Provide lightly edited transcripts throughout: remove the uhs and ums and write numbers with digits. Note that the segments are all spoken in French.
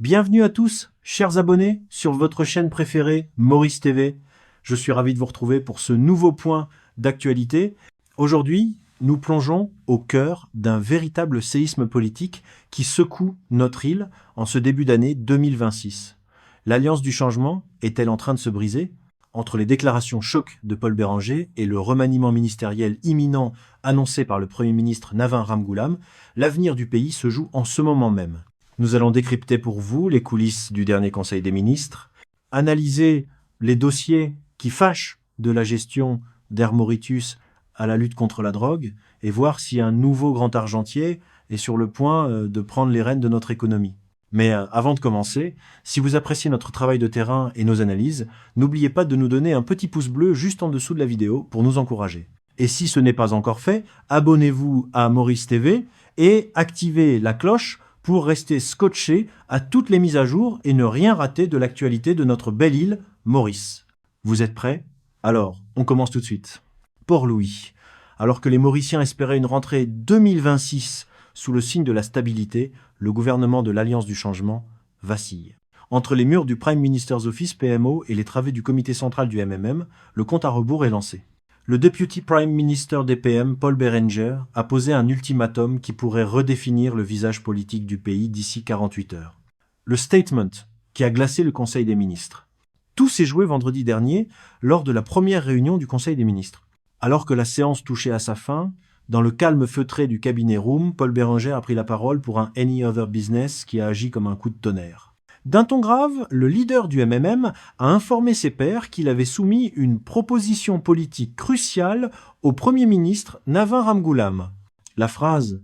Bienvenue à tous, chers abonnés, sur votre chaîne préférée, Maurice TV. Je suis ravi de vous retrouver pour ce nouveau point d'actualité. Aujourd'hui, nous plongeons au cœur d'un véritable séisme politique qui secoue notre île en ce début d'année 2026. L'Alliance du changement est-elle en train de se briser ? Entre les déclarations choc de Paul Béranger et le remaniement ministériel imminent annoncé par le Premier ministre Navin Ramgoolam, l'avenir du pays se joue en ce moment même. Nous allons décrypter pour vous les coulisses du dernier Conseil des ministres, analyser les dossiers qui fâchent de la gestion d'Air Mauritius à la lutte contre la drogue et voir si un nouveau grand argentier est sur le point de prendre les rênes de notre économie. Mais avant de commencer, si vous appréciez notre travail de terrain et nos analyses, n'oubliez pas de nous donner un petit pouce bleu juste en dessous de la vidéo pour nous encourager. Et si ce n'est pas encore fait, abonnez-vous à Maurice TV et activez la cloche pour rester scotché à toutes les mises à jour et ne rien rater de l'actualité de notre belle île, Maurice. Vous êtes prêts ? Alors, on commence tout de suite. Port-Louis. Alors que les Mauriciens espéraient une rentrée 2026 sous le signe de la stabilité, le gouvernement de l'Alliance du changement vacille. Entre les murs du Prime Minister's Office PMO et les travées du comité central du MMM, le compte à rebours est lancé. Le Deputy Prime Minister des PM, Paul Béranger, a posé un ultimatum qui pourrait redéfinir le visage politique du pays d'ici 48 heures. Le statement qui a glacé le Conseil des ministres. Tout s'est joué vendredi dernier lors de la première réunion du Conseil des ministres. Alors que la séance touchait à sa fin, dans le calme feutré du cabinet room, Paul Béranger a pris la parole pour un Any Other Business qui a agi comme un coup de tonnerre. D'un ton grave, le leader du MMM a informé ses pairs qu'il avait soumis une proposition politique cruciale au Premier ministre Navin Ramgoolam. La phrase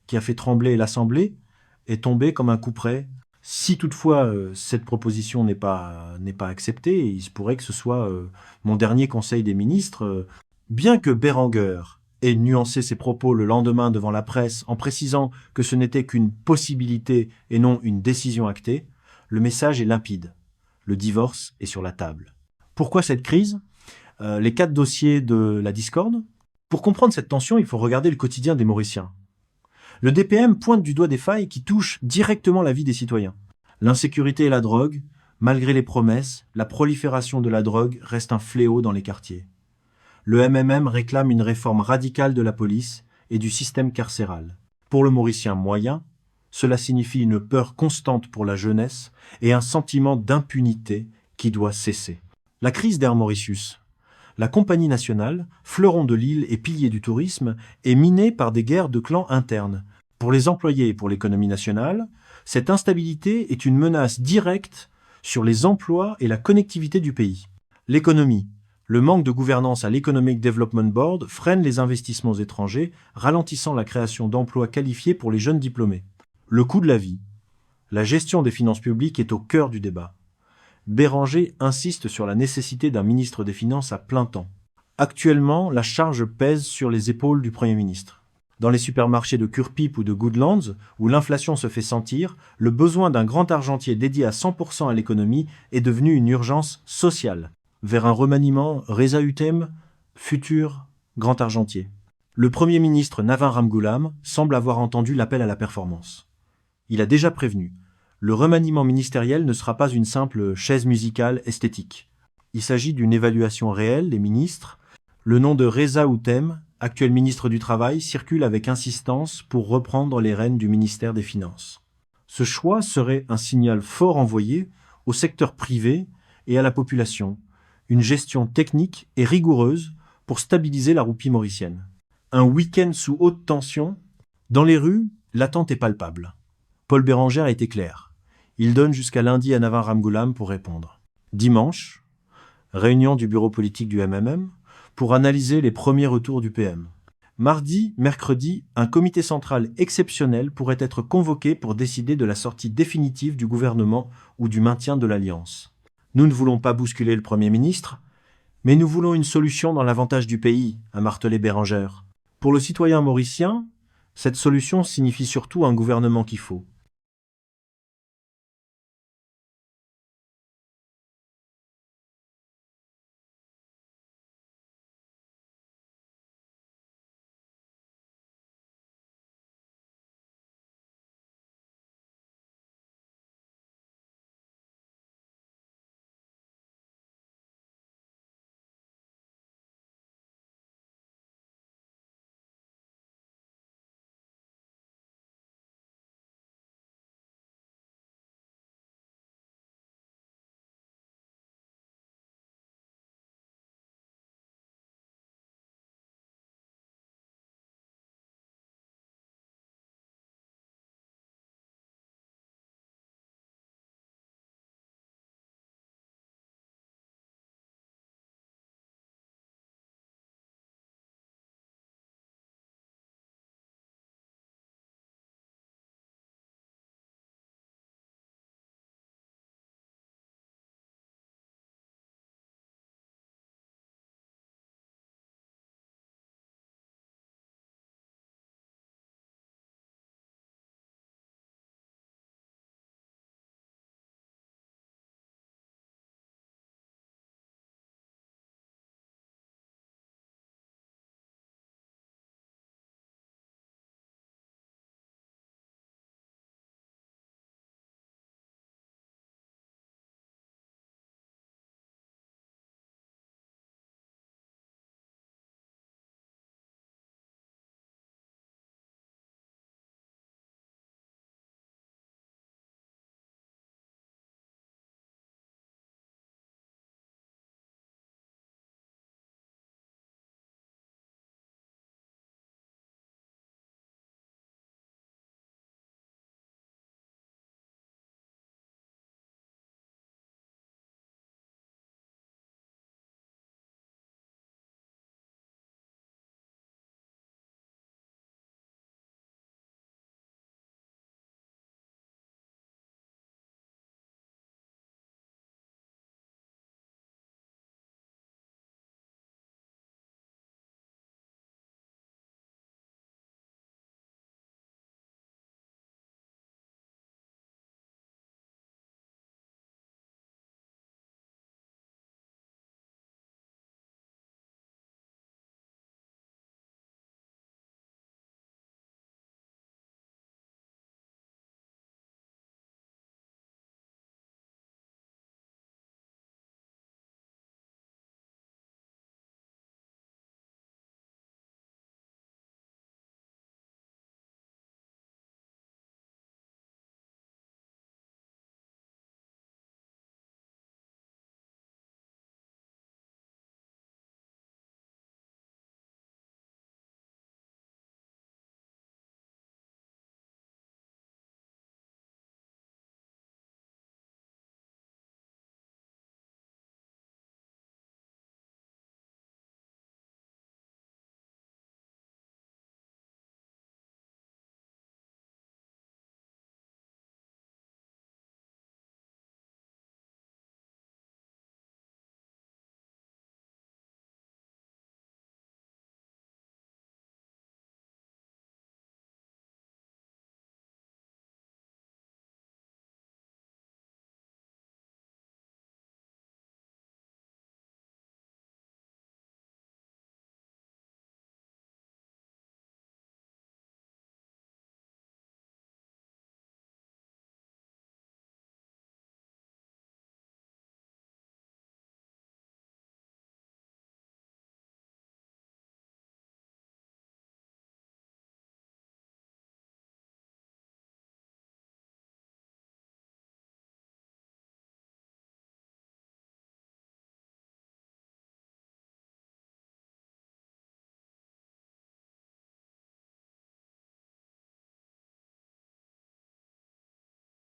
qui a fait trembler l'Assemblée est tombée comme un coup près. Si toutefois cette proposition n'est pas acceptée, il se pourrait que ce soit mon dernier Conseil des ministres. Bien que Béranger ait nuancé ses propos le lendemain devant la presse en précisant que ce n'était qu'une possibilité et non une décision actée, le message est limpide. Le divorce est sur la table. Pourquoi cette crise ? Les 4 dossiers de la discorde ? Pour comprendre cette tension, il faut regarder le quotidien des Mauriciens. Le DPM pointe du doigt des failles qui touchent directement la vie des citoyens. L'insécurité et la drogue, malgré les promesses, la prolifération de la drogue reste un fléau dans les quartiers. Le MMM réclame une réforme radicale de la police et du système carcéral. Pour le Mauricien moyen, cela signifie une peur constante pour la jeunesse et un sentiment d'impunité qui doit cesser. La crise d'Air Mauritius. La compagnie nationale, fleuron de l'île et pilier du tourisme, est minée par des guerres de clans internes. Pour les employés et pour l'économie nationale, cette instabilité est une menace directe sur les emplois et la connectivité du pays. L'économie. Le manque de gouvernance à l'Economic Development Board freine les investissements étrangers, ralentissant la création d'emplois qualifiés pour les jeunes diplômés. Le coût de la vie. La gestion des finances publiques est au cœur du débat. Béranger insiste sur la nécessité d'un ministre des Finances à plein temps. Actuellement, la charge pèse sur les épaules du Premier ministre. Dans les supermarchés de Curpip ou de Goodlands, où l'inflation se fait sentir, le besoin d'un grand argentier dédié à 100% à l'économie est devenu une urgence sociale, vers un remaniement Reza Utem, futur grand argentier. Le Premier ministre Navin Ramgoolam semble avoir entendu l'appel à la performance. Il a déjà prévenu, le remaniement ministériel ne sera pas une simple chaise musicale esthétique. Il s'agit d'une évaluation réelle des ministres. Le nom de Reza Utem, actuel ministre du Travail, circule avec insistance pour reprendre les rênes du ministère des Finances. Ce choix serait un signal fort envoyé au secteur privé et à la population, une gestion technique et rigoureuse pour stabiliser la roupie mauricienne. Un week-end sous haute tension, dans les rues, l'attente est palpable. Paul Béranger a été clair. Il donne jusqu'à lundi à Navin Ramgoolam pour répondre. Dimanche, réunion du bureau politique du MMM pour analyser les premiers retours du PM. Mardi, mercredi, un comité central exceptionnel pourrait être convoqué pour décider de la sortie définitive du gouvernement ou du maintien de l'Alliance. Nous ne voulons pas bousculer le Premier ministre, mais nous voulons une solution dans l'avantage du pays, a martelé Béranger. Pour le citoyen mauricien, cette solution signifie surtout un gouvernement qu'il faut.